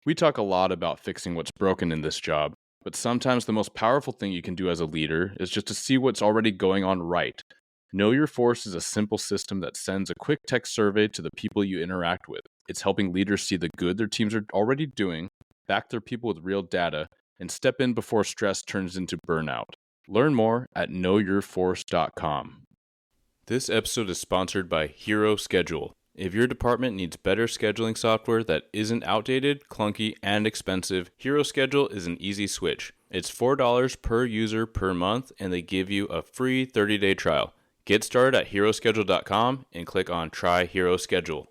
We talk a lot about fixing what's broken in this job, but sometimes the most powerful thing you can do as a leader is just to see what's already going on right. Know Your Force is a simple system that sends a quick text survey to the people you interact with. It's helping leaders see the good their teams are already doing, back their people with real data, and step in before stress turns into burnout. Learn more at knowyourforce.com. This episode is sponsored by Hero Schedule. If your department needs better scheduling software that isn't outdated, clunky, and expensive, Hero Schedule is an easy switch. It's $4 per user per month, and they give you a free 30-day trial. Get started at heroschedule.com and click on Try Hero Schedule.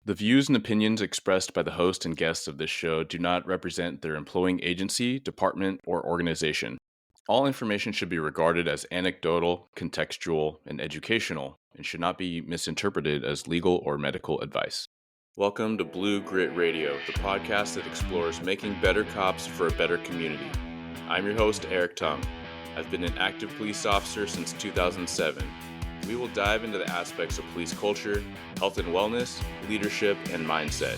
The views and opinions expressed by the host and guests of this show do not represent their employing agency, department, or organization. All information should be regarded as anecdotal, contextual, and educational, and should not be misinterpreted as legal or medical advice. Welcome to Blue Grit Radio, the podcast that explores making better cops for a better community. I'm your host, Eric Tung. I've been an active police officer since 2007. We will dive into the aspects of police culture, health and wellness, leadership, and mindset.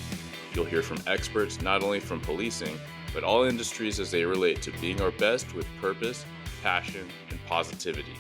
You'll hear from experts not only from policing, but all industries as they relate to being our best with purpose, passion, and positivity.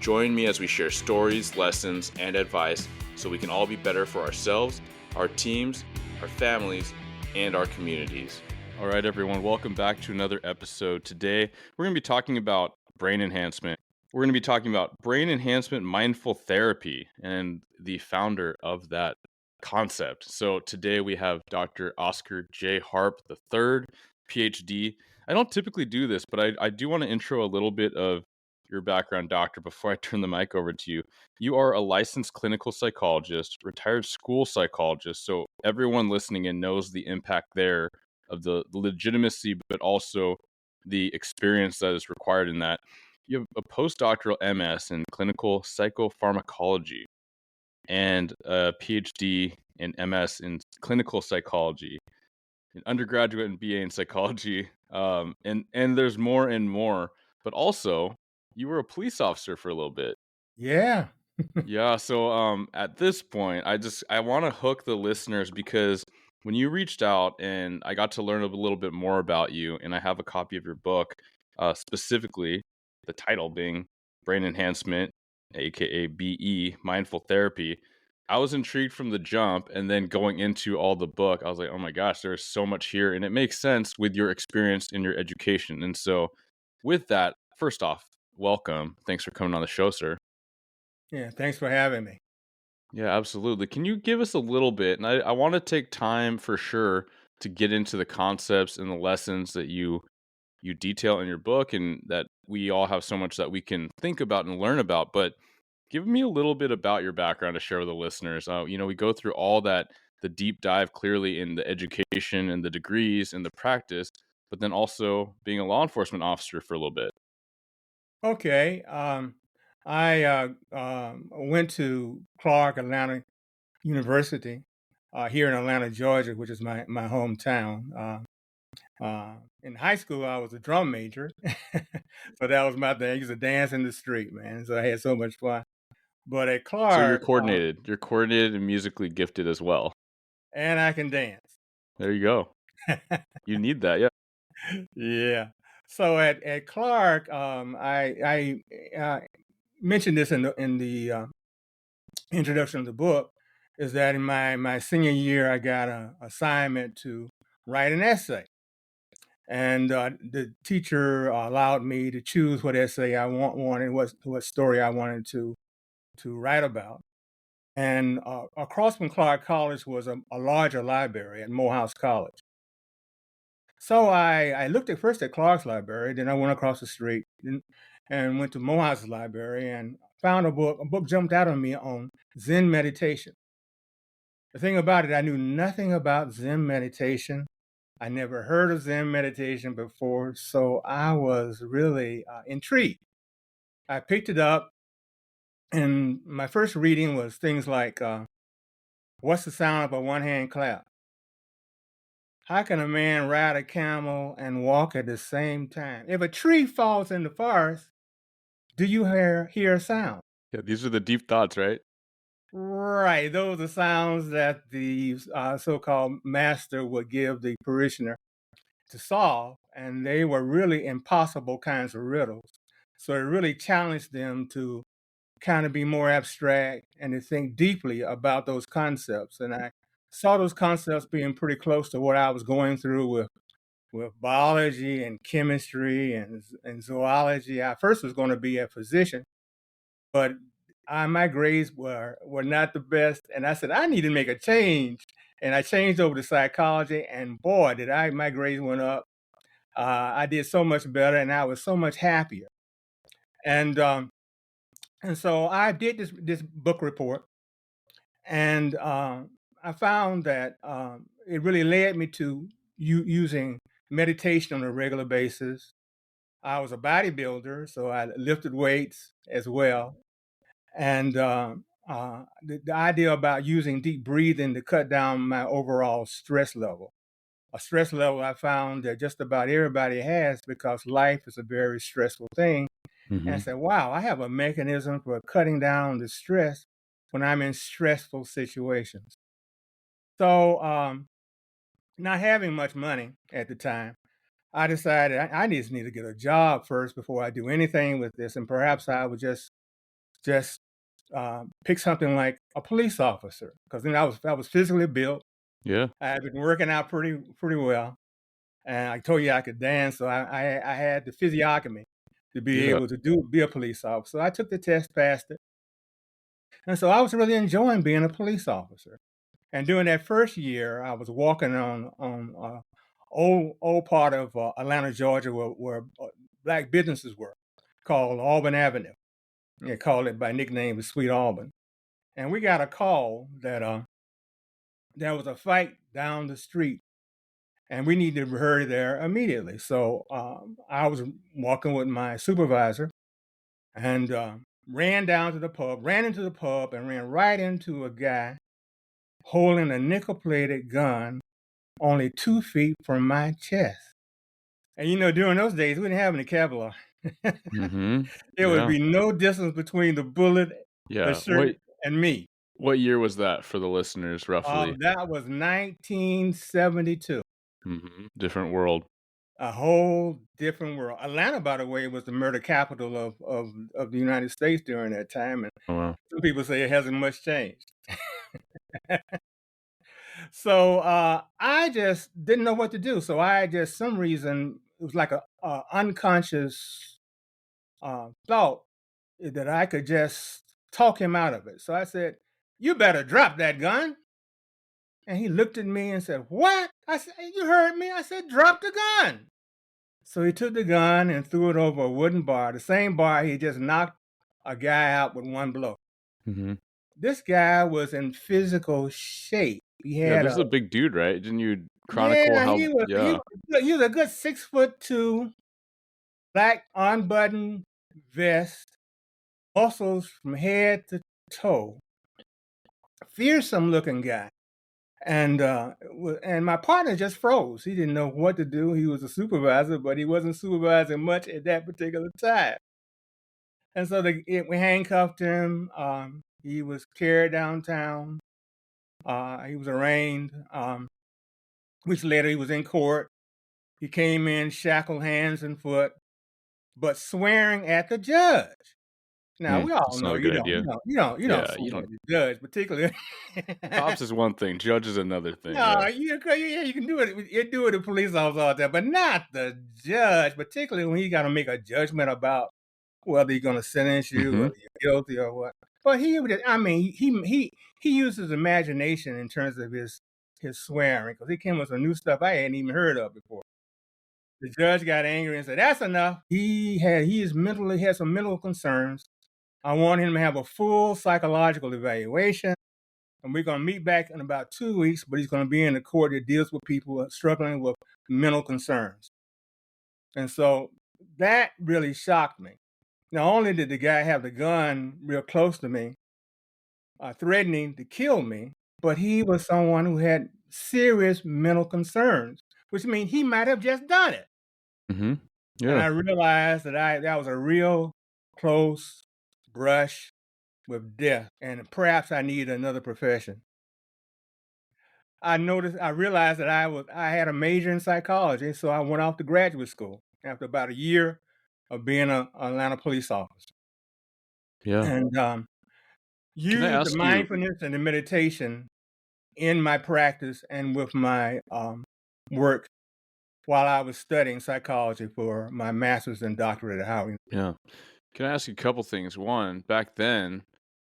Join me as we share stories, lessons, and advice so we can all be better for ourselves, our teams, our families, and our communities. All right, everyone, welcome back to another episode. Today, we're going to be talking about brain enhancement. We're going to be talking about brain enhancement mindful therapy and the founder of that concept. So today we have Dr. Oscar J. Harp III, PhD. I don't typically do this, but I do want to intro a little bit of your background, doctor, before I turn the mic over to you. You are a licensed clinical psychologist, retired school psychologist, so everyone listening in knows the impact there of the legitimacy, but also the experience that is required in that. You have a postdoctoral MS in clinical psychopharmacology and a PhD and MS in clinical psychology, an undergraduate and BA in psychology, and there's more and more. But also, you were a police officer for a little bit. Yeah. Yeah. So at this point, I want to hook the listeners because when you reached out and I got to learn a little bit more about you, and I have a copy of your book, specifically the title being Brain Enhancement, aka BE, Mindful Therapy. I was intrigued from the jump, and then going into all the book, I was like, oh my gosh, there's so much here, and it makes sense with your experience in your education. And so, with that, first off, welcome. Thanks for coming on the show, sir. Yeah. Thanks for having me. Yeah, absolutely. Can you give us a little bit? And I want to take time for sure to get into the concepts and the lessons that you detail in your book, and that we all have so much that we can think about and learn about. But give me a little bit about your background to share with the listeners. We go through all that, the deep dive clearly in the education and the degrees and the practice, but then also being a law enforcement officer for a little bit. Okay. I went to Clark Atlanta University here in Atlanta, Georgia, which is my hometown. In high school, I was a drum major, so that was my thing. I used to dance in the street, man. So I had so much fun. But at So you're Clark, coordinated. You're coordinated and musically gifted as well. and I can dance. There you go. You need that, yeah. Yeah. So at Clark, I mentioned this in the introduction of the book, is that in my senior year, I got an assignment to write an essay. And the teacher allowed me to choose what essay I wanted, what story I wanted to write about. And across from Clark College was a larger library at Morehouse College. So I looked at first at Clark's library, then I went across the street and went to Mohawk's library and found a book. A book jumped out on me on Zen meditation. The thing about it, I knew nothing about Zen meditation. I never heard of Zen meditation before, so I was really intrigued. I picked it up, and my first reading was things like, what's the sound of a one-hand clap? How can a man ride a camel and walk at the same time? If a tree falls in the forest, do you hear a sound? Yeah, these are the deep thoughts, right? Right, those are sounds that the so-called master would give the parishioner to solve, and they were really impossible kinds of riddles. So it really challenged them to kind of be more abstract and to think deeply about those concepts. And I saw those concepts being pretty close to what I was going through with biology and chemistry and zoology. I first was going to be a physician, but my grades were not the best, and I said I need to make a change. And I changed over to psychology, and boy, did my grades went up. I did so much better, and I was so much happier. And um, and so I did this book report, and I found that it really led me to using meditation on a regular basis. I was a bodybuilder, so I lifted weights as well, and the idea about using deep breathing to cut down my overall stress level. A stress level I found that just about everybody has because life is a very stressful thing. And I Hmm. said, wow, I have a mechanism for cutting down the stress when I'm in stressful situations. So, not having much money at the time, I decided I just need to get a job first before I do anything with this. And perhaps I would just pick something like a police officer because then I was physically built. Yeah. I had been working out pretty well, and I told you I could dance, so I had the physiognomy to be Yeah. able to be a police officer. So I took the test, passed it, and so I was really enjoying being a police officer. And during that first year, I was walking on old part of Atlanta, Georgia, where black businesses were, called Auburn Avenue. They called it by nickname the Sweet Auburn. And we got a call that there was a fight down the street, and we needed to hurry there immediately. So I was walking with my supervisor and ran down to the pub, ran into the pub, and ran right into a guy holding a nickel-plated gun only 2 feet from my chest. And during those days, we didn't have any Kevlar. Hmm. There would Yeah. be no distance between the bullet, the Yeah. shirt, and me. What year was that for the listeners, roughly? That was 1972. Different world. A whole different world. Atlanta, by the way, was the murder capital of the United States during that time, and Oh, wow. some people say it hasn't much changed. So I just didn't know what to do. So I just some reason it was like a unconscious thought that I could just talk him out of it. So I said, "You better drop that gun." And he looked at me and said, "What?" I said, "You heard me." I said, "Drop the gun." So he took the gun and threw it over a wooden bar, the same bar he just knocked a guy out with one blow. Hmm. This guy was in physical shape. He Yeah, had this a is a big dude, right? Didn't you chronicle yeah, how? Yeah. he was a good 6'2", black unbuttoned vest, muscles from head to toe, fearsome looking guy. And my partner just froze. He didn't know what to do. He was a supervisor, but he wasn't supervising much at that particular time. And so we handcuffed him. He was carried downtown. He was arraigned. Weeks later, he was in court. He came in shackled hands and foot, but swearing at the judge. Now we all That's know not a good idea. you don't Yeah, swear you at don't. the judge, particularly. Cops is one thing, judge is another thing. No, Yeah. you can do it. You do it to police officers all that, but not the judge, particularly when you got to make a judgment about whether he's going to sentence you, Hmm. whether you're guilty or what. But I mean, he uses imagination in terms of his swearing because he came with some new stuff I hadn't even heard of before. The judge got angry and said, "That's enough." He is mentally has some mental concerns. I want him to have a full psychological evaluation, and we're going to meet back in about 2 weeks. But he's going to be in the court that deals with people struggling with mental concerns, and so that really shocked me. Not only did the guy have the gun real close to me, threatening to kill me, but he was someone who had serious mental concerns, which means he might have just done it. Hmm. And Yeah. I realized that was a real close brush, with death, and perhaps I need another profession. I realized that I had a major in psychology, so I went off to graduate school after about a year of being a Atlanta police officer, Yeah. and Can I used the ask you? mindfulness and the meditation in my practice and with my work while I was studying psychology for my master's and doctorate at Howard. Yeah. Can I ask you a couple things? One, back then,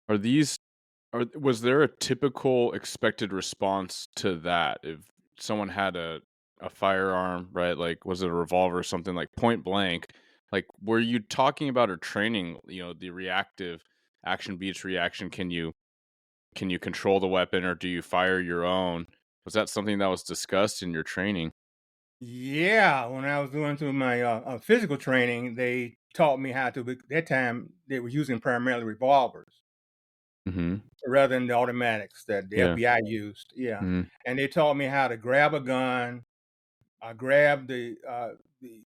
are these was there a typical expected response to that? If someone had a firearm, right? Like was it a revolver or something like point blank? Like were you talking about or training, the reactive action beats reaction? Can you control the weapon or do you fire your own? Was that something that was discussed in your training? Yeah, when I was going through my physical training, they taught me how to. That time they were using primarily revolvers Mhm. rather than the automatics that the Yeah. FBI used. Yeah, Mhm. and they taught me how to grab a gun, grab the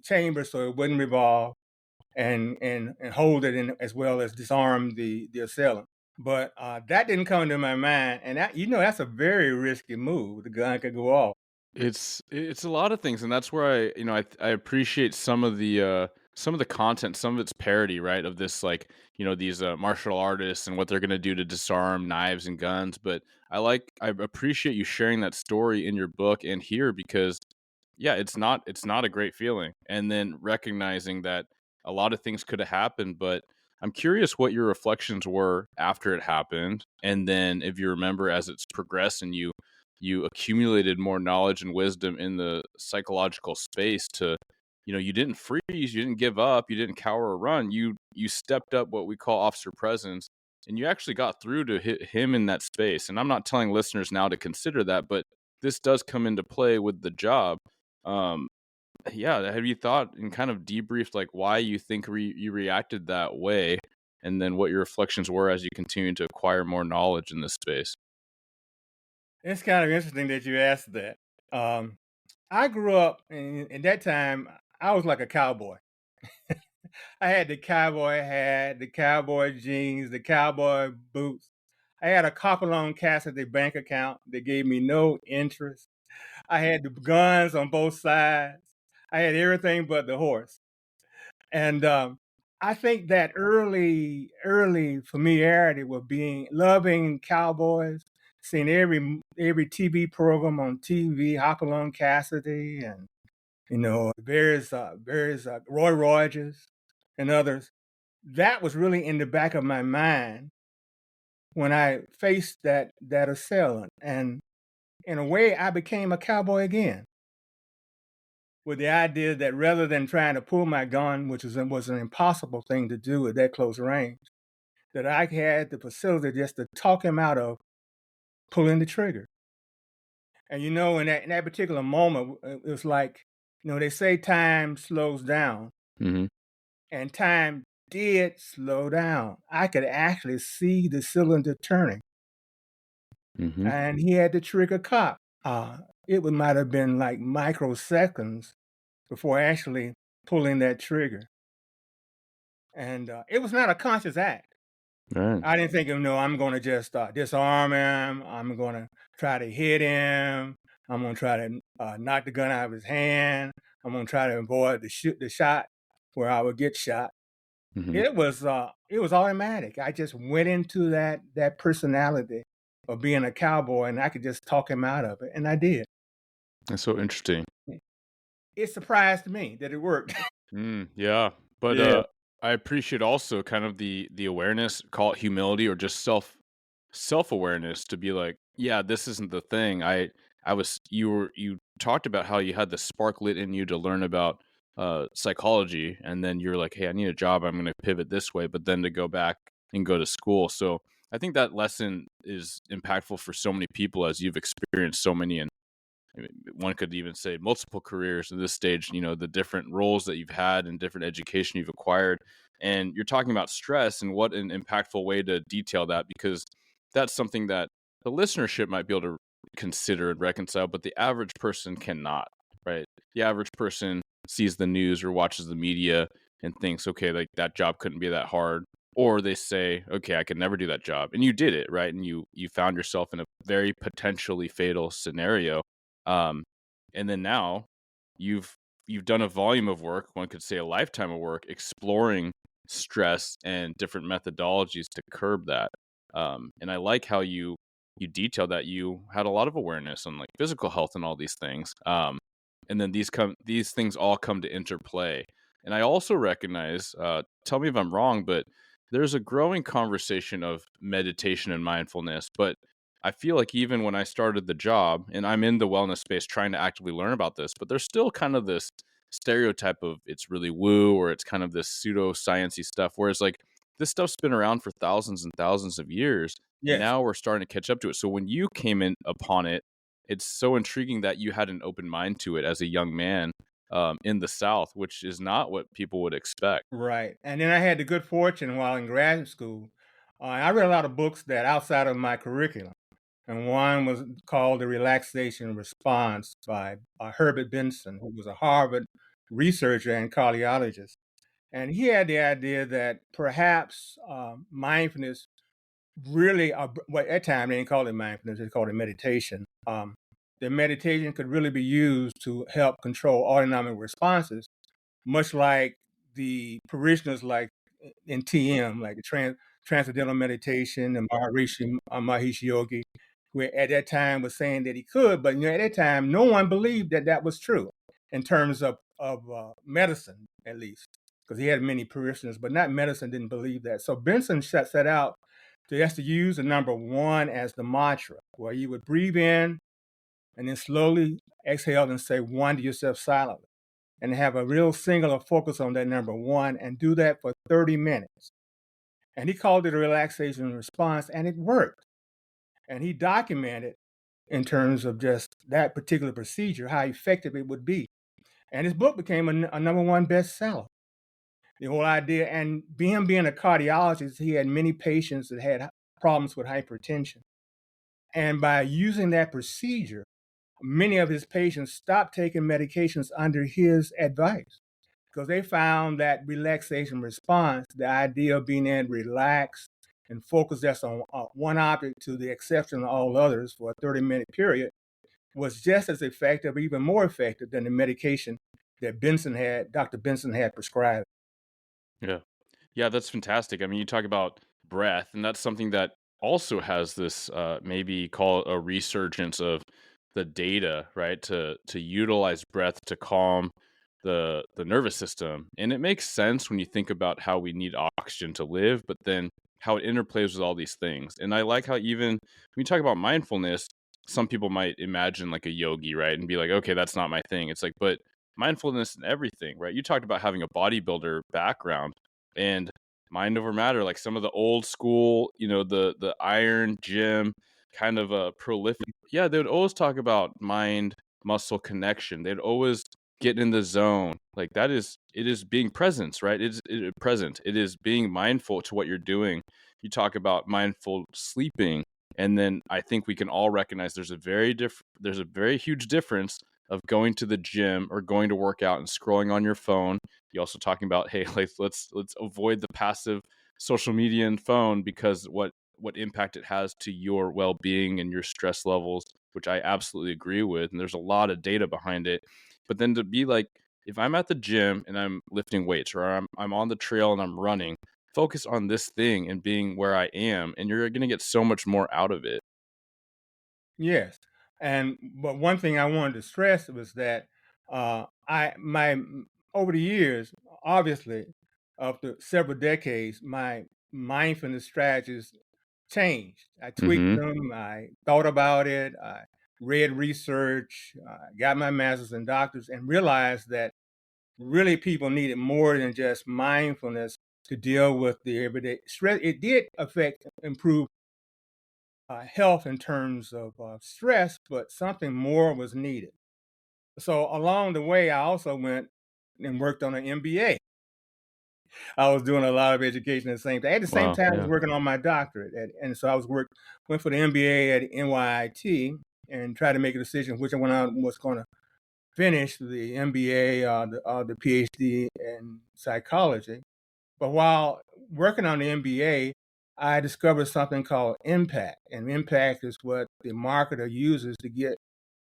chamber so it wouldn't revolve, and hold it in as well as disarm the assailant. But that didn't come to my mind, and that's a very risky move. The gun could go off. It's a lot of things, and that's where I appreciate some of the content, some of its parody, right? Of this like these martial artists and what they're gonna do to disarm knives and guns. But I appreciate you sharing that story in your book and here because yeah, it's not a great feeling. And then recognizing that a lot of things could have happened, but I'm curious what your reflections were after it happened, and then if you remember as it's progressed and you accumulated more knowledge and wisdom in the psychological space to you didn't freeze, you didn't give up, you didn't cower or run, you stepped up what we call officer presence, and you actually got through to hit him in that space. And I'm not telling listeners now to consider that, but this does come into play with the job. um, yeah, have you thought and kind of debriefed like why you think you reacted that way, and then what your reflections were as you continue to acquire more knowledge in this space? It's kind of interesting that you asked that. Um, I grew up in that time. I was like a cowboy. I had the cowboy hat, the cowboy jeans, the cowboy boots. I had a Copalone Cassidy bank account that gave me no interest. I had the guns on both sides. I had everything but the horse. And I think that early familiarity with being loving cowboys, seeing every TV program on TV, Hopalong Cassidy, and various Roy Rogers and others. That was really in the back of my mind when I faced that assailant, and in a way, I became a cowboy again with the idea that rather than trying to pull my gun, which was an impossible thing to do at that close range, that I had the facility just to talk him out of pulling the trigger. And in that particular moment, it was like, they say time slows down, Mhm. and time did slow down. I could actually see the cylinder turning, Mhm. and he had the trigger cop. Might have been like microseconds before actually pulling that trigger, and it was not a conscious act. Right. I didn't think, I'm going to just disarm him. I'm going to try to hit him. I'm going to try to knock the gun out of his hand. I'm going to try to avoid the shot where I would get shot. Mhm. It was automatic. I just went into that personality of being a cowboy, and I could just talk him out of it, and I did. That's so interesting. It surprised me that it worked. Yeah, but Yeah. I appreciate also kind of the awareness, call it humility or just self-awareness to be like, yeah, this isn't the thing. You talked about how you had the spark lit in you to learn about psychology, and then you're like, hey, I need a job, I'm going to pivot this way, but then to go back and go to school. So I think that lesson is impactful for so many people as you've experienced so many, and I mean, one could even say multiple careers at this stage, the different roles that you've had and different education you've acquired. And you're talking about stress and what an impactful way to detail that, because that's something that the listenership might be able to consider and reconcile, but the average person cannot, right? The average person sees the news or watches the media and thinks, okay, like that job couldn't be that hard. or they say, okay, I could never do that job, and you did it, right? And you found yourself in a very potentially fatal scenario, um, and then now you've you've done a volume of work, one could say a lifetime of work, exploring stress and different methodologies to curb that. And I like how you detailed that you had a lot of awareness on like physical health and all these things. And then these things all come to interplay. And I also recognize, tell me if I'm wrong, but there's a growing conversation of meditation and mindfulness. But I feel like even when I started the job and I'm in the wellness space trying to actively learn about this, but there's still kind of this stereotype of it's really woo or it's kind of this pseudo sciencey stuff. Whereas like this stuff's been around for thousands and thousands of years, and Yes. now we're starting to catch up to it. So when you came in upon it, it's so intriguing that you had an open mind to it as a young man, in the South, which is not what people would expect. Right. And then I had the good fortune while in graduate school. I read a lot of books that outside of my curriculum. And one was called The Relaxation Response by Herbert Benson, who was a Harvard researcher and cardiologist. And he had the idea that perhaps mindfulness really, well, at that time they didn't call it mindfulness, they called it meditation. The meditation could really be used to help control autonomic responses, much like the parishioners like in TM, like the Transcendental Meditation and Maharishi Yogi, who at that time was saying that he could, but at that time, no one believed that that was true in terms of medicine, at least, because he had many parishioners, but not medicine didn't believe that. So Benson set out to just to use the number one as the mantra, where you would breathe in and then slowly exhale and say one to yourself silently and have a real singular focus on that number one and do that for 30 minutes. And he called it a relaxation response, and it worked. And he documented in terms of just that particular procedure how effective it would be. And his book became a number one bestseller. The whole idea, and being a cardiologist, he had many patients that had problems with hypertension. And by using that procedure, many of his patients stopped taking medications under his advice because they found that relaxation response, the idea of being able to relax and focus just on one object to the exception of all others for a 30-minute period, was just as effective, even more effective than the medication that Dr. Benson had prescribed. Yeah. Yeah, that's fantastic. I mean, you talk about breath, and that's something that also has this, maybe call it a resurgence of the data, right? To utilize breath to calm the nervous system, and it makes sense when you think about how we need oxygen to live, but then how it interplays with all these things. And I like how even when you talk about mindfulness, some people might imagine like a yogi, right, and be like, okay, that's not my thing. It's like, but mindfulness and everything, right? You talked about having a bodybuilder background and mind over matter, like some of the old school, the iron gym kind of a prolific. Yeah, they would always talk about mind muscle connection. They'd always get in the zone. Like that is it is being presence, right? Present. It is being mindful to what you're doing. You talk about mindful sleeping, and then I think we can all recognize there's a very huge difference of going to the gym or going to work out and scrolling on your phone. You also talking about, hey, let's avoid the passive social media and phone because what impact it has to your well-being and your stress levels, which I absolutely agree with, and there's a lot of data behind it. But then to be like, if I'm at the gym and I'm lifting weights or I'm on the trail and I'm running, focus on this thing and being where I am, and you're going to get so much more out of it. Yes, but one thing I wanted to stress was that over the years, obviously, after several decades, my mindfulness strategies changed. I tweaked Mhm. them. I thought about it. I read research. Got my master's and doctors, and realized that really people needed more than just mindfulness to deal with the everyday stress. It did improve health in terms of stress, but something more was needed. So along the way, I also went and worked on an MBA. I was doing a lot of education at the same time. At the same Wow, time, I was yeah. working on my doctorate, and so went for the MBA at NYIT and tried to make a decision which one I was going to finish, the MBA or the PhD in psychology. But while working on the MBA, I discovered something called impact, and impact is what the marketer uses to get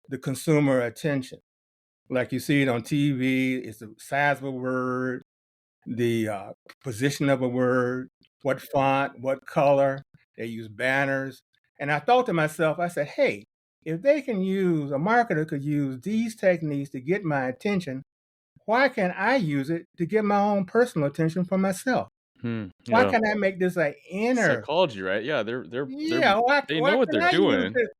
the consumer attention. Like you see it on TV, it's the size of a word, the position of a word, what font, what color. They use banners. And I thought to myself, I said, hey, if they can use, a marketer could use these techniques to get my attention, why can't I use it to get my own personal attention for myself? Why Yeah. can't I make this an inner? Psychology, right? Yeah, Yeah, why, they why know what can they're I use doing. it?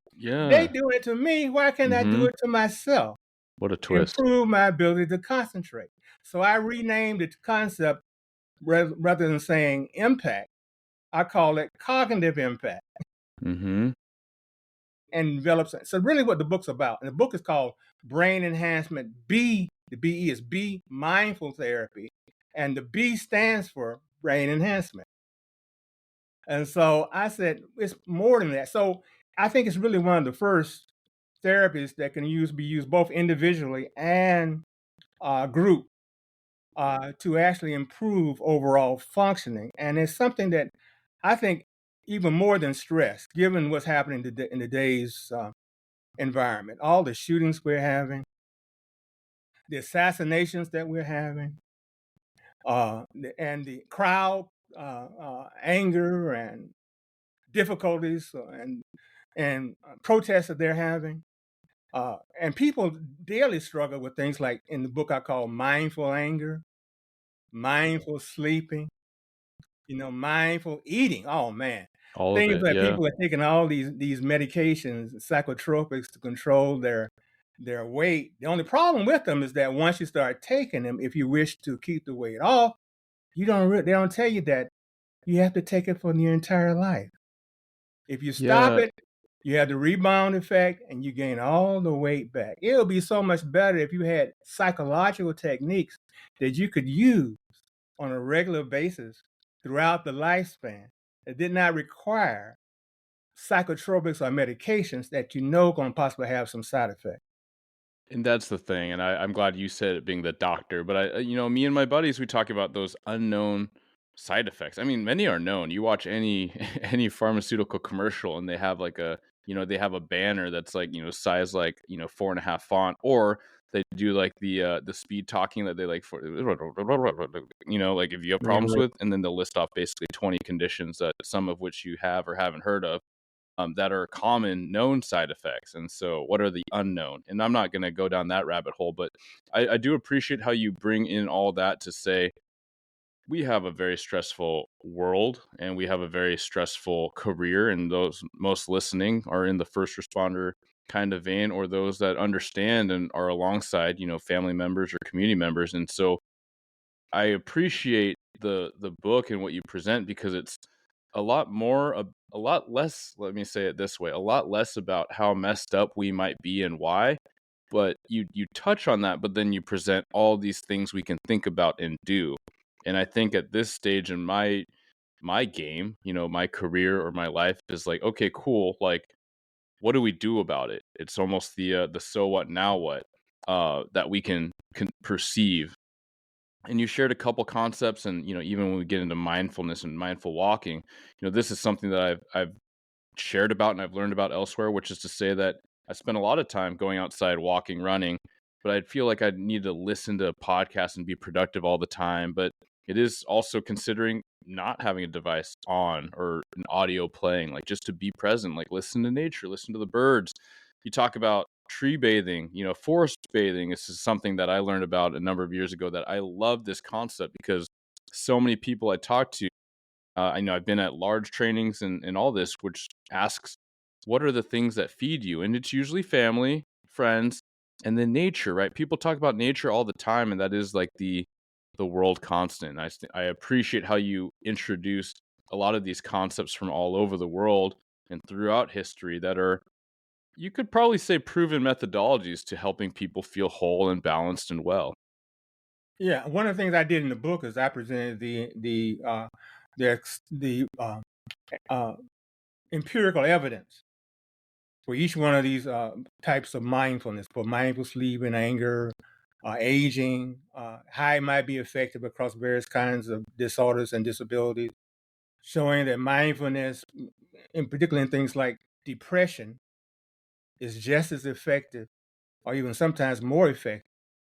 They Yeah. do it to me. Why can't I do Mhm. it to myself? What a twist. Improve my ability to concentrate. So I renamed the concept rather than saying impact, I call it cognitive impact Mhm. and develops. So really what the book's about, and the book is called Brain Enhancement B, the BE is B, mindful therapy, and the B stands for brain enhancement. And so I said, it's more than that. So I think it's really one of the first therapies that can be used both individually and group to actually improve overall functioning. And it's something that I think even more than stress, given what's happening in today's environment, all the shootings we're having, the assassinations that we're having, and the crowd anger and difficulties and protests that they're having. And people daily struggle with things like in the book I call mindful anger, mindful sleeping, mindful eating. Oh man, All of things it, that yeah. people are taking all these medications, psychotropics to control their weight. The only problem with them is that once you start taking them, if you wish to keep the weight off, they don't tell you that you have to take it for your entire life. If you stop Yeah, it, you have the rebound effect and you gain all the weight back. It would be so much better if you had psychological techniques that you could use on a regular basis throughout the lifespan that did not require psychotropics or medications that going to possibly have some side effects. and that's the thing, and I'm glad you said it being the doctor, but me and my buddies, we talk about those unknown side effects. I mean, many are known. You watch any any pharmaceutical commercial, and they have like they have a banner that's like, size like, 4.5 font, or they do like the speed talking that they like for, like if you have problems Right. with, and then they'll list off basically 20 conditions that some of which you have or haven't heard of. That are common known side effects. And so, what are the unknown? And I'm not going to go down that rabbit hole, but I do appreciate how you bring in all that to say we have a very stressful world and we have a very stressful career. And those most listening are in the first responder kind of vein, or those that understand and are alongside, family members or community members. And so, I appreciate the book and what you present because it's a lot more a lot less, let me say it this way, a lot less about how messed up we might be and why, but you touch on that, but then you present all these things we can think about and do. And I think at this stage in my game, my career or my life is like, okay, cool, like what do we do about it? It's almost the so what now what that we can perceive. And you shared a couple concepts, and even when we get into mindfulness and mindful walking, this is something that I've shared about and I've learned about elsewhere, which is to say that I spend a lot of time going outside, walking, running, but I'd feel like I'd need to listen to podcasts and be productive all the time. But it is also considering not having a device on or an audio playing, like just to be present, like listen to nature, listen to the birds. You talk about tree bathing, forest bathing. This is something that I learned about a number of years ago that I love this concept because so many people I talk to, I know I've been at large trainings and all this, which asks, what are the things that feed you? And it's usually family, friends, and then nature, right? People talk about nature all the time, and that is like the world constant. I appreciate how you introduced a lot of these concepts from all over the world and throughout history that are, you could probably say, proven methodologies to helping people feel whole and balanced and well. Yeah, one of the things I did in the book is I presented the uh, empirical evidence for each one of these types of mindfulness, for mindful sleep and anger, aging, how it might be effective across various kinds of disorders and disabilities. showing that mindfulness, in particular in things like depression, is just as effective or even sometimes more effective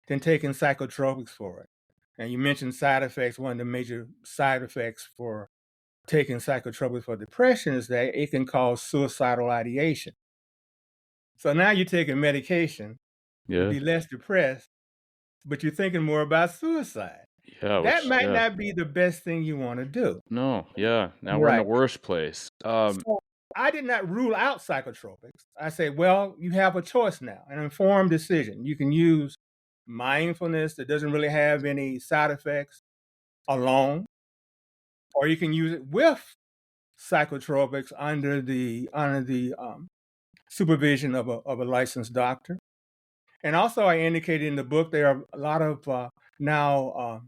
than taking psychotropics for it. And you mentioned side effects. One of the major side effects for taking psychotropics for depression is that it can cause suicidal ideation. So now you're taking medication to Yeah. be less depressed, but you're thinking more about suicide. Yeah, That which might yeah. not be the best thing you want to do. No, yeah. Now we're in a Right. worse place. So I did not rule out psychotropics. I said, well, you have a choice now, an informed decision. You can use mindfulness that doesn't really have any side effects alone, or you can use it with psychotropics under the supervision of a licensed doctor. And also, I indicated in the book there are a lot of now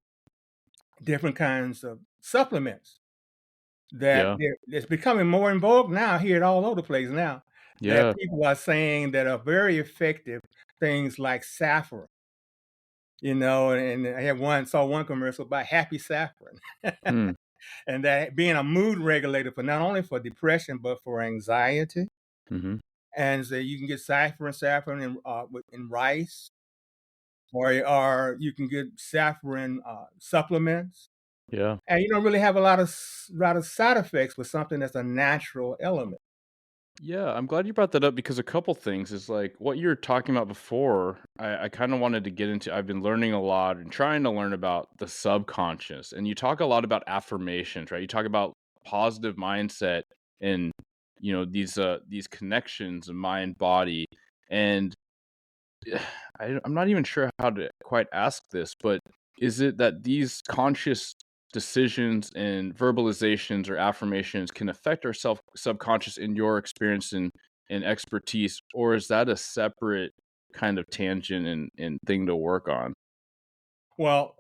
different kinds of supplements that Yeah. it's becoming more in vogue now. I hear it all over the place now that Yeah. people are saying that are very effective. Things like saffron, and I saw one commercial about happy saffron, Hmm. and that being a mood regulator for not only for depression but for anxiety. Mhm. And so you can get saffron in rice, or you can get saffron supplements, Yeah. and you don't really have a lot of side effects with something that's a natural element. Yeah, I'm glad you brought that up because a couple things is like what you're talking about before. I kind of wanted to get into. I've been learning a lot and trying to learn about the subconscious, and you talk a lot about affirmations, right? You talk about positive mindset and these connections of mind body, and I'm not even sure how to quite ask this, but is it that these conscious decisions and verbalizations or affirmations can affect our subconscious in your experience and expertise, or is that a separate kind of tangent and thing to work on? Well,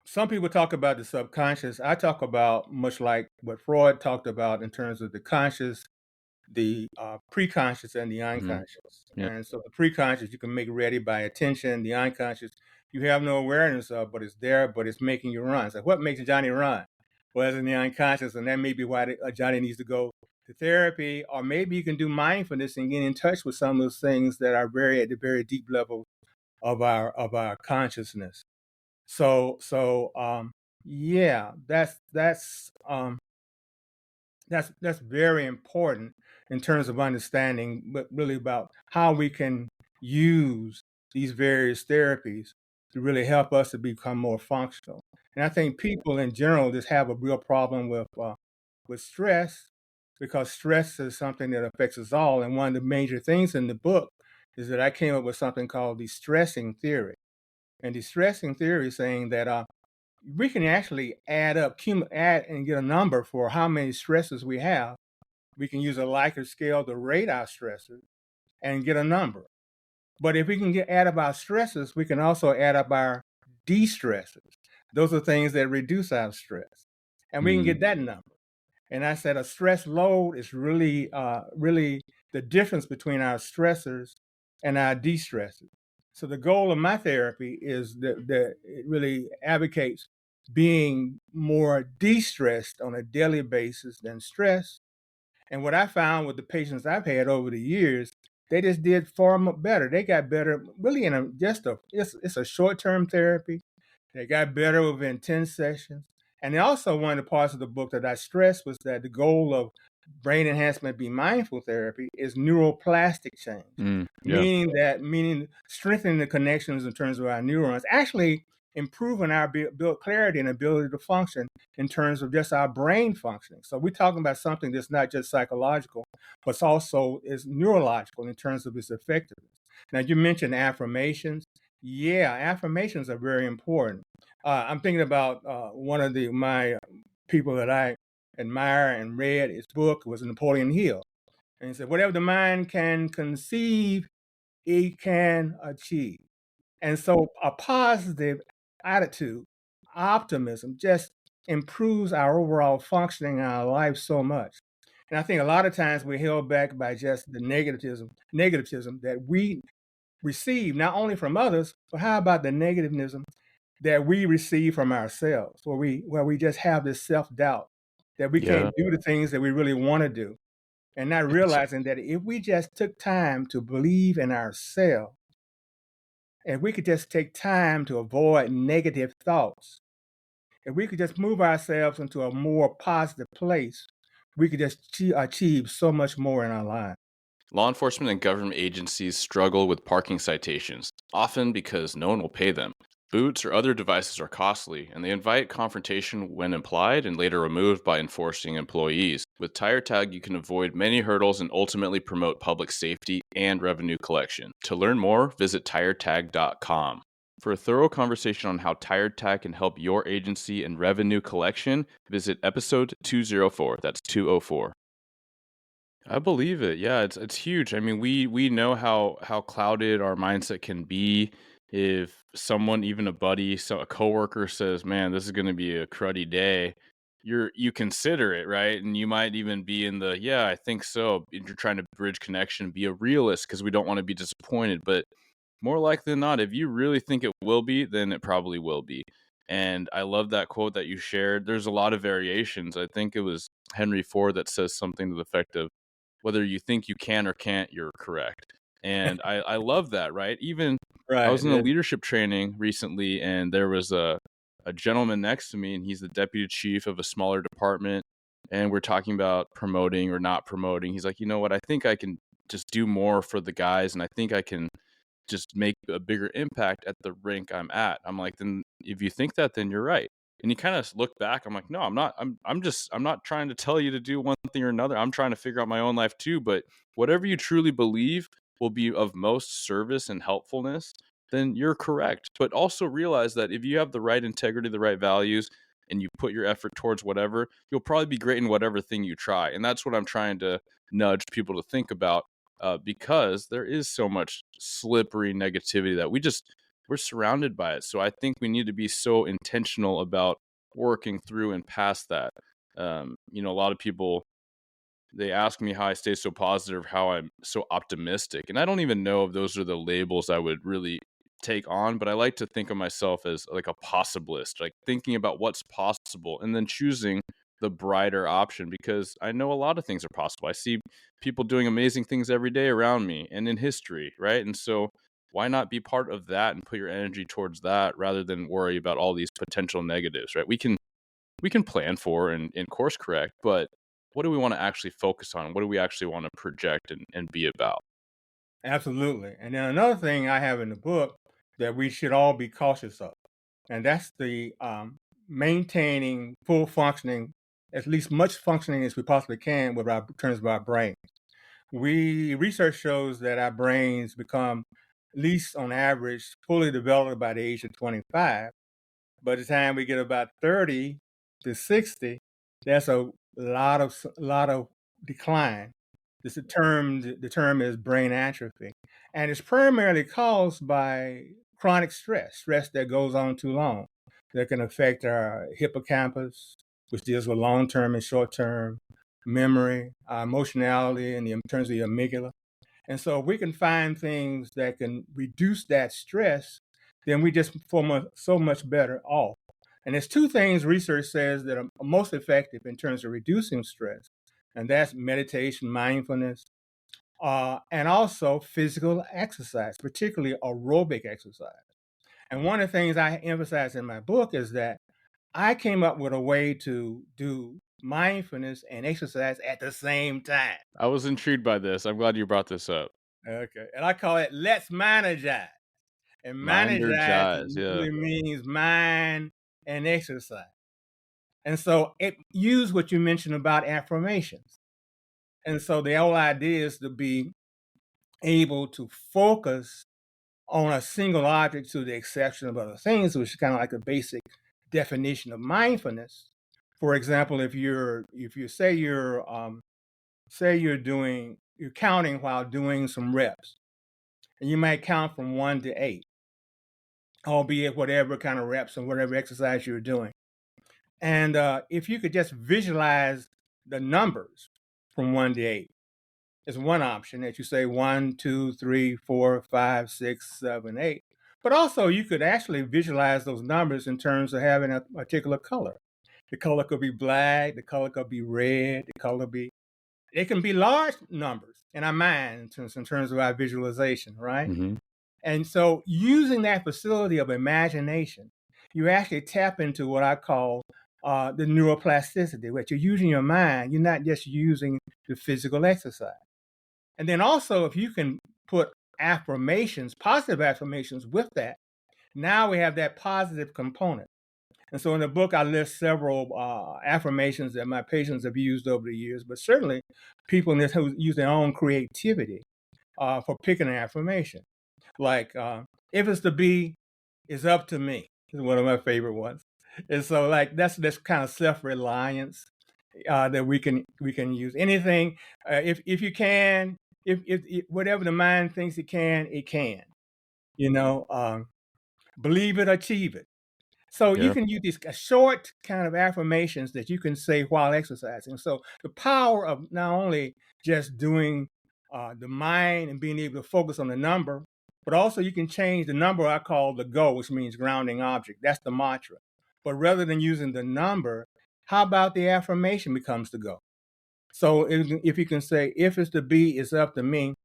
some people talk about the subconscious. I talk about much like what Freud talked about in terms of the conscious, the preconscious, and the Hmm. unconscious. Yeah. And so the preconscious you can make ready by attention. The unconscious you have no awareness of, but it's there, but it's making you run. So what makes Johnny run? Well, it's in the unconscious, and that may be why Johnny needs to go to therapy, or maybe you can do mindfulness and get in touch with some of those things that are very at the very deep level of our consciousness. So yeah, that's very important in terms of understanding, but really about how we can use these various therapies to really help us to become more functional. And I think people in general just have a real problem with stress, because stress is something that affects us all. And one of the major things in the book is that I came up with something called the stressing theory. And the stressing theory is saying that we can actually add and get a number for how many stresses we have. We can use a Likert scale to rate our stresses and get a number. But if we can add up our stresses, we can also add up our de-stresses. Those are things that reduce our stress, and we can Mm, get that number. And I said a stress load is really the difference between our stressors and our de-stressors. So the goal of my therapy is that it really advocates being more de-stressed on a daily basis than stressed. And what I found with the patients I've had over the years, they just did far better. They got better really in it's a short-term therapy. They got better within 10 sessions. And also one of the parts of the book that I stressed was that the goal of brain enhancement be mindful therapy is neuroplastic change, yeah. meaning strengthening the connections in terms of our neurons, actually improving our build clarity and ability to function in terms of just our brain functioning. So we're talking about something that's not just psychological, but also is neurological in terms of its effectiveness. Now you mentioned affirmations. Yeah, affirmations are very important. I'm thinking about one of my people that I admire and read his book was Napoleon Hill, and he said, "Whatever the mind can conceive, it can achieve." And so, a positive attitude, optimism, just improves our overall functioning in our life so much. And I think a lot of times we're held back by just the negativism that we receive not only from others, but how about the negativism that we receive from ourselves, where we just have this self-doubt that we Yeah. can't do the things that we really want to do, and not It's realizing that if we just took time to believe in ourselves, if we could just take time to avoid negative thoughts, if we could just move ourselves into a more positive place, we could just achieve so much more in our lives. Law enforcement and government agencies struggle with parking citations, often because no one will pay them. Boots or other devices are costly, and they invite confrontation when implied and later removed by enforcing employees. With Tire Tag, you can avoid many hurdles and ultimately promote public safety and revenue collection. To learn more, visit tiretag.com. For a thorough conversation on how Tire Tag can help your agency and revenue collection, visit episode 204. That's 204. I believe it. Yeah, it's huge. I mean, we know how clouded our mindset can be if someone, even a buddy, so a coworker says, "Man, this is going to be a cruddy day." You consider it, right? And you might even be in the, "Yeah, I think so." And you're trying to bridge connection, be a realist because we don't want to be disappointed, but more likely than not, if you really think it will be, then it probably will be. And I love that quote that you shared. There's a lot of variations. I think it was Henry Ford that says something to the effect of, whether you think you can or can't, you're correct. And I love that, right? Even I Right. was in a Yeah. leadership training recently, and there was a gentleman next to me, and he's the deputy chief of a smaller department. And we're talking about promoting or not promoting. He's like, you know what? I think I can just do more for the guys, and I think I can just make a bigger impact at the rank I'm at. I'm like, then if you think that, then you're right. And he kind of looked back. I'm like, no, I'm not. I'm not trying to tell you to do one thing or another. I'm trying to figure out my own life too. But whatever you truly believe will be of most service and helpfulness, then you're correct. But also realize that if you have the right integrity, the right values, and you put your effort towards whatever, you'll probably be great in whatever thing you try. And that's what I'm trying to nudge people to think about, because there is so much slippery negativity that we're surrounded by it. So I think we need to be so intentional about working through and past that. A lot of people, they ask me how I stay so positive, how I'm so optimistic, and I don't even know if those are the labels I would really take on. But I like to think of myself as like a possibilist, like thinking about what's possible and then choosing the brighter option, because I know a lot of things are possible. I see people doing amazing things every day around me and in history, right? And so why not be part of that and put your energy towards that rather than worry about all these potential negatives, right? We can plan for and course correct, but what do we want to actually focus on? What do we actually want to project and be about? Absolutely. And then another thing I have in the book that we should all be cautious of, and that's the maintaining full functioning, at least much functioning as we possibly can with our in terms of our brain. We research shows that our brains become, at least on average, fully developed by the age of 25. By the time we get about 30 to 60, that's a lot of decline. The term is brain atrophy, and it's primarily caused by chronic stress that goes on too long, that can affect our hippocampus, which deals with long-term and short-term memory, our emotionality, and in terms of the amygdala. And so if we can find things that can reduce that stress, then we just form so much better off. And there's two things research says that are most effective in terms of reducing stress, and that's meditation, mindfulness, and also physical exercise, particularly aerobic exercise. And one of the things I emphasize in my book is that I came up with a way to do mindfulness and exercise at the same time. I was intrigued by this. I'm glad you brought this up. Okay. And I call it let's managize. And Minder managize Jazz, yeah. literally means mind and exercise. And so it use what you mentioned about affirmations. And so the whole idea is to be able to focus on a single object to the exception of other things, which is kind of like a basic definition of mindfulness. For example, if you say you're counting while doing some reps, and you might count from 1 to 8, albeit whatever kind of reps and whatever exercise you're doing. And if you could just visualize the numbers from 1 to 8, is one option that you say 1, 2, 3, 4, 5, 6, 7, 8. But also you could actually visualize those numbers in terms of having a particular color. The color could be black. The color could be red. The color be. It can be large numbers in our mind in terms of our visualization, right? Mm-hmm. And so, using that facility of imagination, you actually tap into what I call the neuroplasticity, which you're using your mind. You're not just using the physical exercise. And then also, if you can put affirmations, positive affirmations with that, now we have that positive component. And so in the book, I list several affirmations that my patients have used over the years, but certainly people in this who use their own creativity for picking an affirmation. Like, if it's to be, it's up to me, is one of my favorite ones. And so, like, that's this kind of self-reliance that we can use. Anything, if you can, if whatever the mind thinks it can, it can. You know, believe it, achieve it. So you Yeah. can use these short kind of affirmations that you can say while exercising. So the power of not only just doing the mind and being able to focus on the number, but also you can change the number I call the go, which means grounding object. That's the mantra. But rather than using the number, how about the affirmation becomes the go? So if you can say, if it's to be, it's up to me,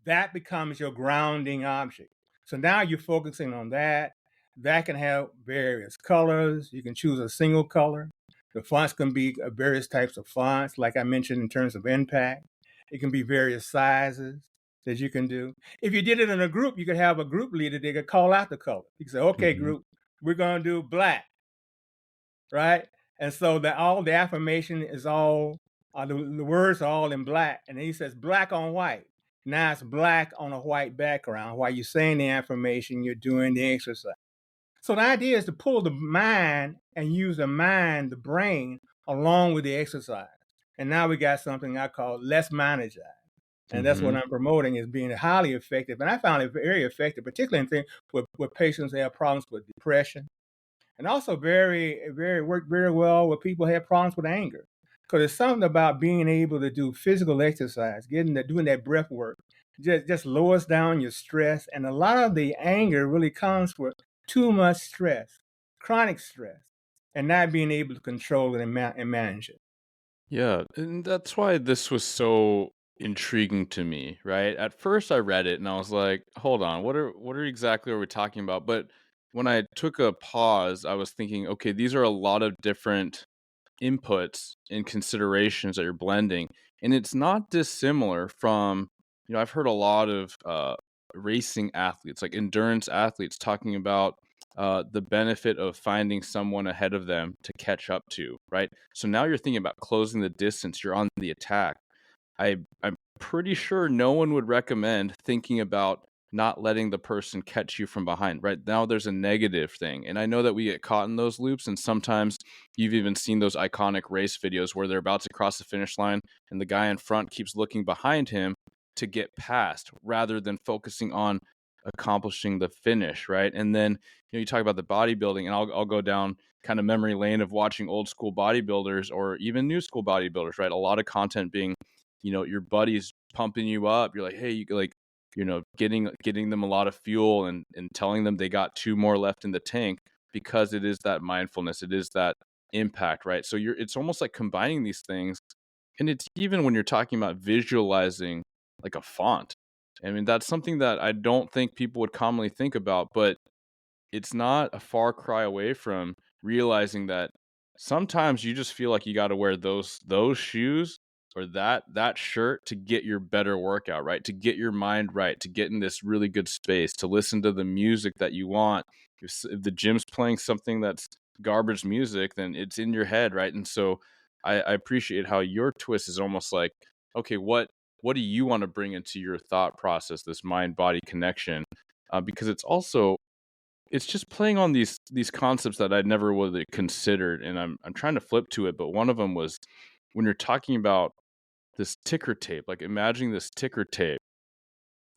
that becomes your grounding object. So now you're focusing on that. That can have various colors. You can choose a single color. The fonts can be various types of fonts, like I mentioned in terms of impact. It can be various sizes that you can do. If you did it in a group, you could have a group leader. They could call out the color. You could say, okay, Mm-hmm. group, we're going to do black, right? And so that all the affirmation is all, the words are all in black. And then he says black on white. Now it's black on a white background. While you're saying the affirmation, you're doing the exercise. So the idea is to pull the mind and use the mind, the brain, along with the exercise. And now we got something I call less managed. And that's what Mm-hmm. I'm promoting is being highly effective. And I found it very effective, particularly in things with patients that have problems with depression. And also worked very well with people who have problems with anger. Because there's something about being able to do physical exercise, doing that breath work, just lowers down your stress. And a lot of the anger really comes with too much stress, chronic stress, and not being able to control it and manage it. Yeah, and that's why this was so intriguing to me, right? At first I read it and I was like, "Hold on, what are exactly are we talking about?" But when I took a pause, I was thinking, "Okay, these are a lot of different inputs and considerations that you're blending, and it's not dissimilar from, I've heard a lot of racing athletes, like endurance athletes, talking about the benefit of finding someone ahead of them to catch up to, right? So now you're thinking about closing the distance, you're on the attack. I'm pretty sure no one would recommend thinking about not letting the person catch you from behind. Right now, there's a negative thing, and I know that we get caught in those loops. And sometimes you've even seen those iconic race videos where they're about to cross the finish line, and the guy in front keeps looking behind him to get past, rather than focusing on accomplishing the finish. Right, and then you talk about the bodybuilding, and I'll go down kind of memory lane of watching old school bodybuilders or even new school bodybuilders. Right, a lot of content being your buddies pumping you up. You're like, hey, you like, getting them a lot of fuel and telling them they got two more left in the tank, because it is that mindfulness, it is that impact, right? So it's almost like combining these things. And it's even when you're talking about visualizing like a font. I mean, that's something that I don't think people would commonly think about, but it's not a far cry away from realizing that sometimes you just feel like you got to wear those shoes or that shirt to get your better workout, right? To get your mind right, to get in this really good space, to listen to the music that you want. If the gym's playing something that's garbage music, then it's in your head, right? And so I appreciate how your twist is almost like, okay, what do you want to bring into your thought process, this mind body connection? Because it's just playing on these concepts that I'd never really considered, and I'm trying to flip to it. But one of them was when you're talking about this ticker tape, like imagining this ticker tape.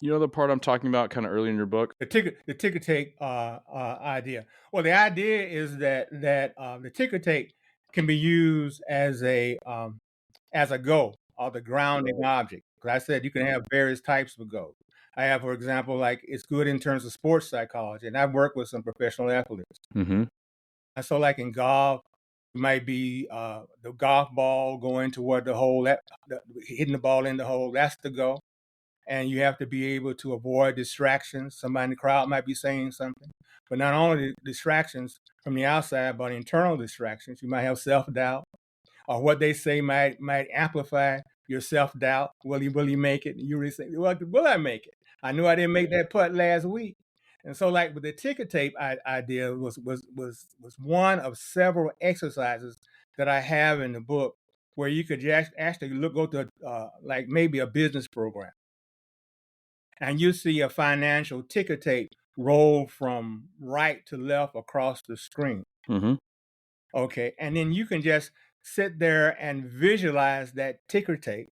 You know the part I'm talking about, kind of early in your book. The ticker tape idea. Well, the idea is that the ticker tape can be used as a goal or the grounding object. Because I said you can have various types of goals. I have, for example, like it's good in terms of sports psychology, and I've worked with some professional athletes. Mm-hmm. And so, like in golf, It might be the golf ball going toward the hole, hitting the ball in the hole. That's the go. And you have to be able to avoid distractions. Somebody in the crowd might be saying something, but not only distractions from the outside, but internal distractions. You might have self-doubt, or what they say might amplify your self-doubt. Will he make it? And you really say, well, will I make it? I knew I didn't make that putt last week. And so, like with the ticker tape idea was one of several exercises that I have in the book where you could just actually go to like maybe a business program, and you see a financial ticker tape roll from right to left across the screen. Mm-hmm. Okay, and then you can just sit there and visualize that ticker tape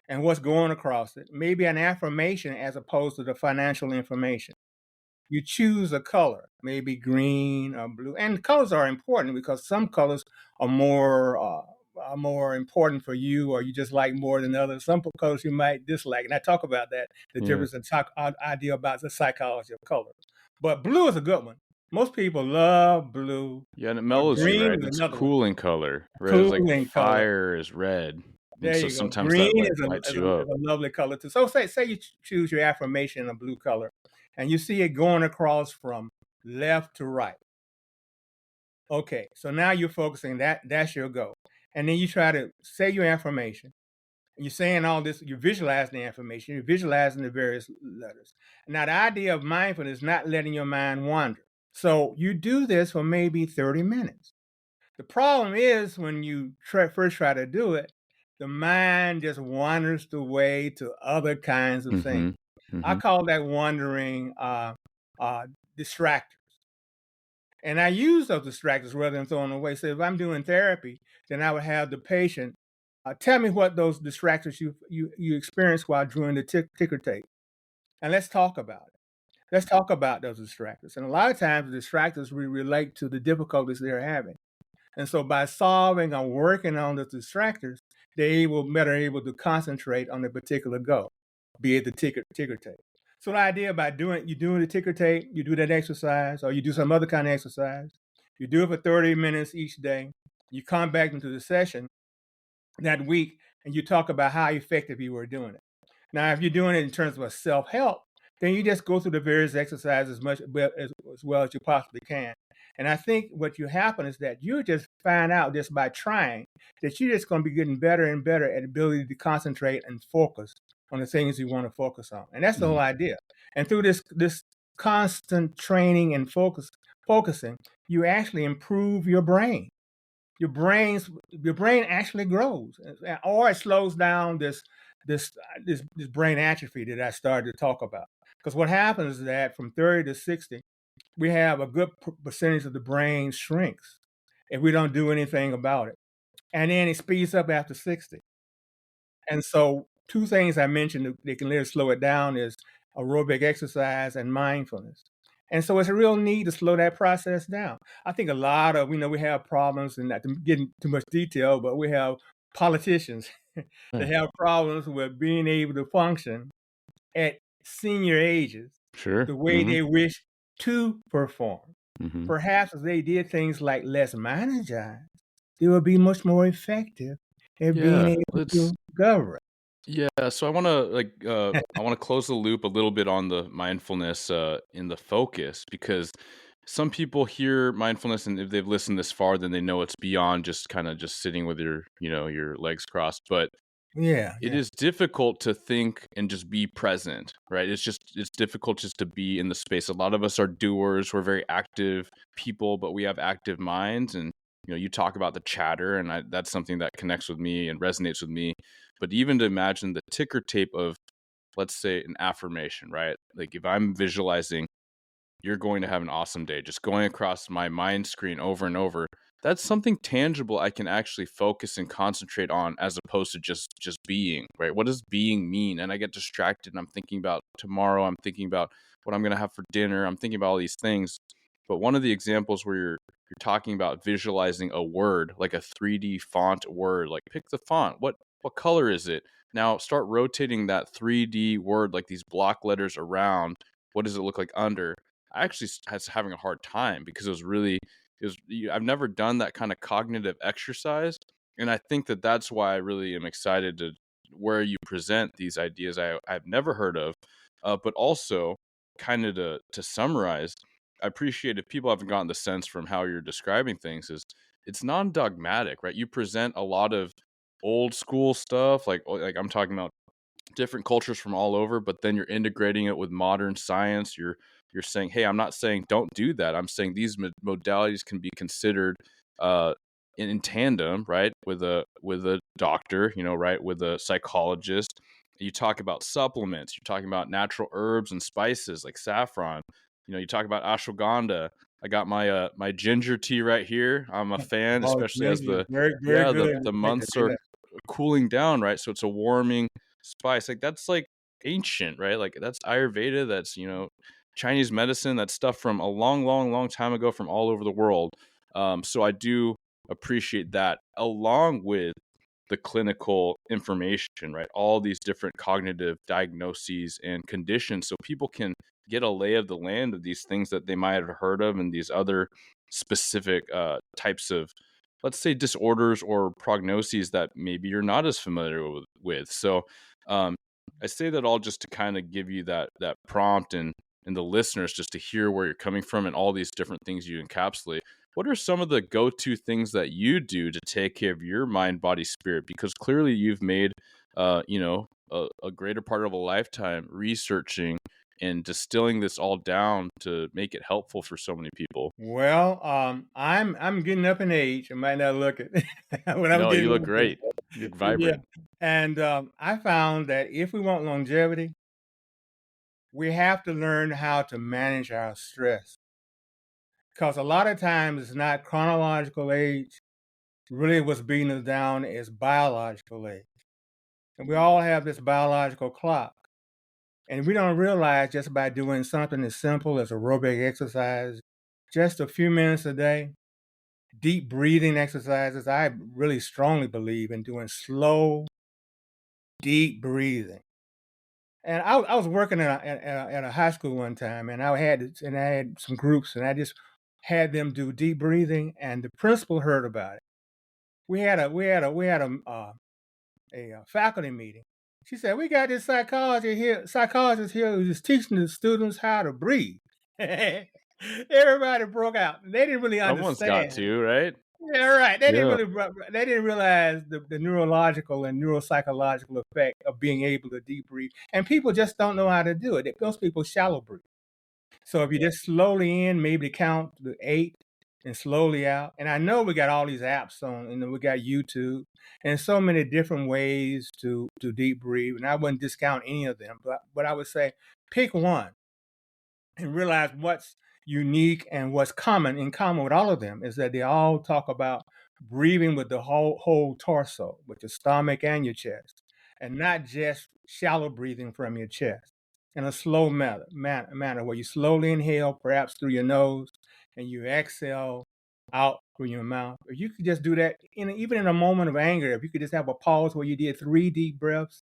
and what's going across it. Maybe an affirmation as opposed to the financial information. You choose a color, maybe green or blue, and colors are important because some colors are more important for you, or you just like more than others. Some colors you might dislike, and I talk about that, the difference and talk idea about the psychology of color. But blue is a good one. Most people love blue. Yeah, and it mellows you, Green right? is It's another one. cooling color, whereas like Cooling color. fire is red, and There so you go. sometimes that Green like is lights you up. a lovely color too. So say you choose your affirmation in a blue color, and you see it going across from left to right. Okay, so now you're focusing that's your goal. And then you try to say your affirmation. You're saying all this, you're visualizing the information, you're visualizing the various letters. Now, the idea of mindfulness is not letting your mind wander. So you do this for maybe 30 minutes. The problem is when you first try to do it, the mind just wanders away to other kinds of Mm-hmm. things. I Mm-hmm. call that wandering distractors. And I use those distractors rather than throwing them away. So if I'm doing therapy, then I would have the patient tell me what those distractors you experienced while doing the ticker tape, and let's talk about it. Let's talk about those distractors. And a lot of times, the distractors relate to the difficulties they're having. And so, by solving or working on the distractors, they will better able to concentrate on a particular goal, be it the ticker tape. So the idea by doing the ticker tape, you do that exercise, or you do some other kind of exercise. You do it for 30 minutes each day. You come back into the session that week, and you talk about how effective you were doing it. Now, if you're doing it in terms of a self-help, then you just go through the various exercises as well as you possibly can. And I think what you happen is that you just find out just by trying that you're just going to be getting better and better at ability to concentrate and focus on the things you want to focus on. And that's the whole idea. And through this constant training and focusing, you actually improve your brain. Your brain actually grows, or it slows down this brain atrophy that I started to talk about. Because what happens is that from 30 to 60, we have a good percentage of the brain shrinks if we don't do anything about it. And then it speeds up after 60. And so two things I mentioned that can really slow it down is aerobic exercise and mindfulness. And so it's a real need to slow that process down. I think a lot of, we have problems, and not to get into too much detail, but we have politicians that have problems with being able to function at senior ages Sure. the way they wish to perform. Mm-hmm. Perhaps if they did things like less managers, they would be much more effective at being able to govern. Yeah, so I want to I want to close the loop a little bit on the mindfulness in the focus, because some people hear mindfulness, and if they've listened this far, then they know it's beyond just kind of just sitting with your your legs crossed. But it is difficult to think and just be present, right? It's difficult just to be in the space. A lot of us are doers. We're very active people, but we have active minds. And you talk about the chatter, and that's something that connects with me and resonates with me. But even to imagine the ticker tape of, let's say, an affirmation, right? Like if I'm visualizing, you're going to have an awesome day, just going across my mind screen over and over, that's something tangible I can actually focus and concentrate on, as opposed to just being, right? What does being mean? And I get distracted, and I'm thinking about tomorrow, I'm thinking about what I'm going to have for dinner, I'm thinking about all these things. But one of the examples where you're talking about visualizing a word, like a 3D font word, like pick the font, what color is it? Now start rotating that 3D word, like these block letters around. What does it look like under? I actually was having a hard time, because it was really I've never done that kind of cognitive exercise, and I think that that's why I really am excited to where you present these ideas I've never heard of, but also kind of to summarize, I appreciate if people haven't gotten the sense from how you're describing things is it's non-dogmatic, right? You present a lot of old school stuff, like I'm talking about different cultures from all over, but then you're integrating it with modern science. You're saying, hey, I'm not saying don't do that. I'm saying these modalities can be considered uh, in tandem, right, with a doctor, right, with a psychologist. You talk about supplements. You're talking about natural herbs and spices like saffron. You talk about ashwagandha. I got my ginger tea right here. I'm a fan, Oh, especially as ginger, the very, very yeah good. the months are cooling down, right? So it's a warming spice. Like that's like ancient, right? Like that's Ayurveda, that's, Chinese medicine, that's stuff from a long, long, long time ago from all over the world. So I do appreciate that along with the clinical information, right? All these different cognitive diagnoses and conditions so people can get a lay of the land of these things that they might have heard of and these other specific types of, let's say, disorders or prognoses that maybe you're not as familiar with. So um, I say that all just to kind of give you that prompt and the listeners just to hear where you're coming from and all these different things you encapsulate. What are some of the go-to things that you do to take care of your mind, body, spirit? Because clearly you've made, a greater part of a lifetime researching and distilling this all down to make it helpful for so many people. Well, I'm getting up in age. I might not look it, when I'm No, you getting look older. great. You look Yeah, vibrant. and I found that if we want longevity, we have to learn how to manage our stress. Because a lot of times it's not chronological age. Really, what's beating us down is biological age, and we all have this biological clock. And we don't realize just by doing something as simple as aerobic exercise, just a few minutes a day, deep breathing exercises. I really strongly believe in doing slow, deep breathing. And I was working at a high school one time, and I had some groups, and I just had them do deep breathing, and the principal heard about it. We had a faculty meeting. She said, "We got this psychologist here who's teaching the students how to breathe." Everybody broke out. They didn't really Someone's got understand. to, right? Yeah, right. Yeah. They didn't realize the neurological and neuropsychological effect of being able to deep breathe. And people just don't know how to do it. Most people shallow breathe. So if you just slowly in, maybe count to 8 and slowly out. And I know we got all these apps on, we got YouTube and so many different ways to deep breathe. And I wouldn't discount any of them, but I would say pick one and realize what's unique and what's in common with all of them is that they all talk about breathing with the whole torso, with your stomach and your chest, and not just shallow breathing from your chest. In a slow manner where you slowly inhale, perhaps through your nose, and you exhale out through your mouth. Or you could just do that even in a moment of anger. If you could just have a pause where you did 3 deep breaths,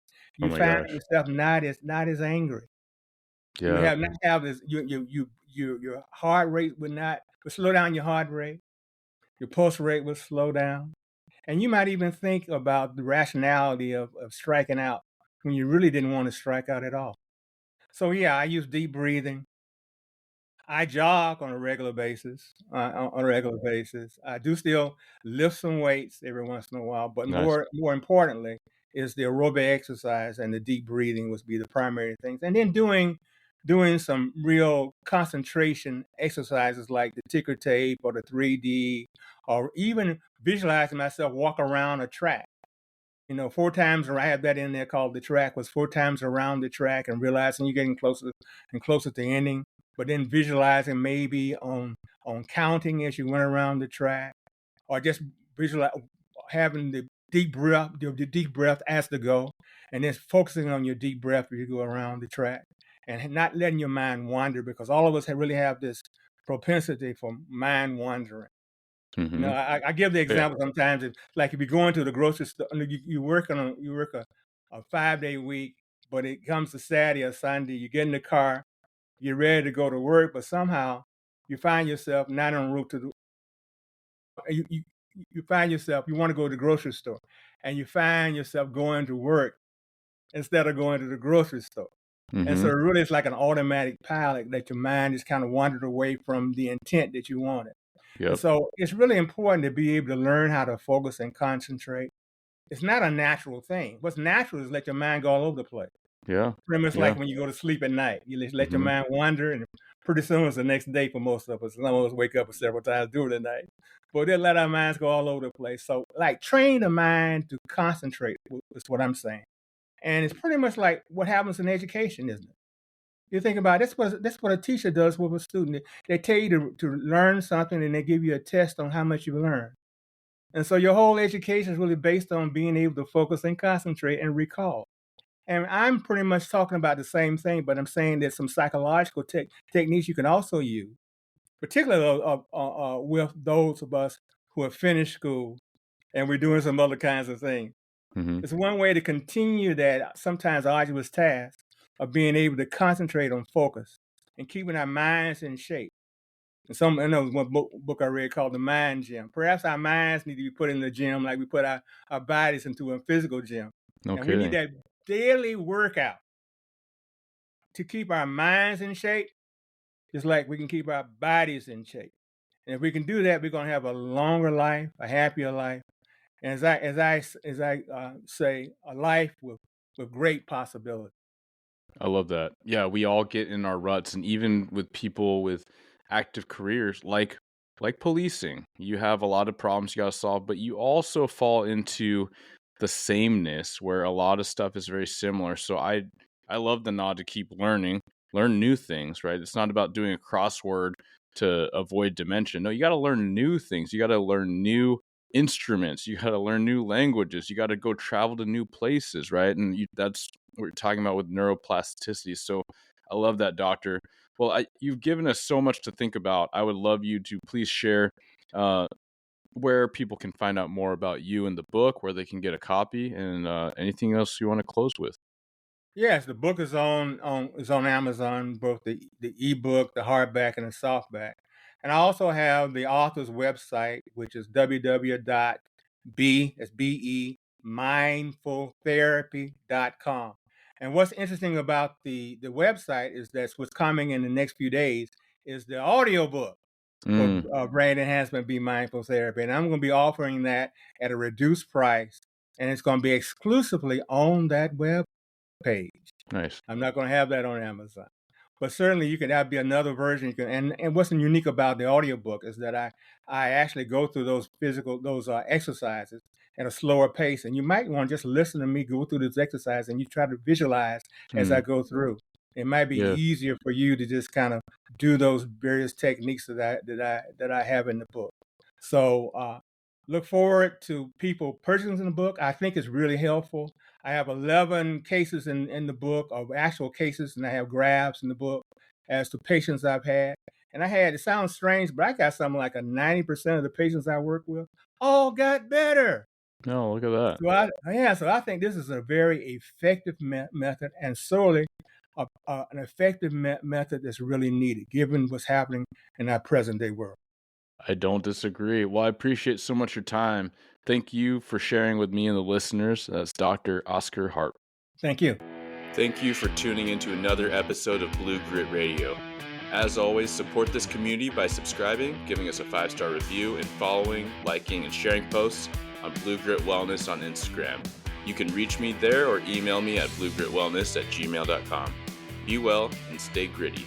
Oh you my find gosh. yourself not as angry. You Yeah. have not have this your heart rate would slow down your heart rate, your pulse rate would slow down. And you might even think about the rationality of striking out when you really didn't want to strike out at all. So yeah, I use deep breathing. I jog on a regular basis. I do still lift some weights every once in a while, but Nice. more importantly is the aerobic exercise and the deep breathing would be the primary things. And then doing some real concentration exercises like the ticker tape or the 3D, or even visualizing myself walk around a track. 4 times around. I have that in there called the track was 4 times around the track, and realizing you're getting closer and closer to ending, but then visualizing maybe on counting as you went around the track, or just visualize having the deep breath as to go, and then focusing on your deep breath as you go around the track, and not letting your mind wander, because all of us really have this propensity for mind wandering. Hmm. I give the Yeah. example sometimes. Like if you go into the grocery store, you work a 5-day week, but it comes to Saturday or Sunday, you get in the car, you're ready to go to work, but somehow you find yourself not en route you you find yourself, you want to go to the grocery store, and you find yourself going to work instead of going to the grocery store. And so Mm-hmm. really it's like an automatic pilot that your mind is kind of wandered away from the intent that you wanted. And Yep. so it's really important to be able to learn how to focus and concentrate. It's not a natural thing. What's natural is let your mind go all over the place. Yeah. Pretty much Yeah. like when you go to sleep at night, you just let your Mm-hmm. mind wander, and pretty soon it's the next day for most of us. Some of us wake up several times during the night, but they let our minds go all over the place. So, like, train the mind to concentrate is what I'm saying, and it's pretty much like what happens in education, isn't it? You think about it, that's what a teacher does with a student. They tell you to learn something, and they give you a test on how much you learned. And so your whole education is really based on being able to focus and concentrate and recall. And I'm pretty much talking about the same thing, but I'm saying there's some psychological techniques you can also use, particularly with those of us who have finished school and we're doing some other kinds of things. Mm-hmm. It's one way to continue that sometimes arduous task of being able to concentrate on focus and keeping our minds in shape. And I know one book I read called The Mind Gym. Perhaps our minds need to be put in the gym like we put our bodies into a physical gym. No And we need kidding. that daily workout to keep our minds in shape, just like we can keep our bodies in shape. And if we can do that, we're going to have a longer life, a happier life, and as I say, a life with great possibility. I love that. Yeah, we all get in our ruts, and even with people with active careers like policing, you have a lot of problems you got to solve, but you also fall into the sameness where a lot of stuff is very similar. So I love the nod to keep learn new things, right? It's not about doing a crossword to avoid dimension. No, you got to learn new things. You got to learn new instruments. You got to learn new languages. You got to go travel to new places, right? And that's what we're talking about with neuroplasticity. So I love that, doctor. Well, you've given us so much to think about. I would love you to please share uh, where people can find out more about you and the book, where they can get a copy, and anything else you want to close with. Yes, the book is on Amazon, both the ebook, the hardback, and the softback. And I also have the author's website, which is mindfultherapy.com. And what's interesting about the website is that's what's coming in the next few days is the audiobook for Mm, brain enhancement, Be Mindful Therapy. And I'm going to be offering that at a reduced price. And it's going to be exclusively on that web page. nice. I'm not going to have that on Amazon. But certainly you can, that'd be another version. You can, and what's unique about the audiobook is that I actually go through those exercises at a slower pace. And you might want to just listen to me go through this exercise and you try to visualize as I Mm, go through. It might be yeah. easier for you to just kind of do those various techniques that I have in the book. So look forward to people purchasing the book. I think it's really helpful. I have 11 cases in the book of actual cases, and I have graphs in the book as to patients I've had. And it sounds strange, but I got something like a 90% of the patients I work with all got better. No, look at that. So I think this is a very effective method, and solely an effective method that's really needed given what's happening in our present day world. I don't disagree. Well, I appreciate so much your time. Thank you for sharing with me and the listeners. That's Dr. Oscar Harp. Thank you. Thank you for tuning into another episode of Blue Grit Radio. As always, support this community by subscribing, giving us a 5-star review, and following, liking, and sharing posts on Blue Grit Wellness on Instagram. You can reach me there or email me at bluegritwellness@gmail.com. Be well and stay gritty.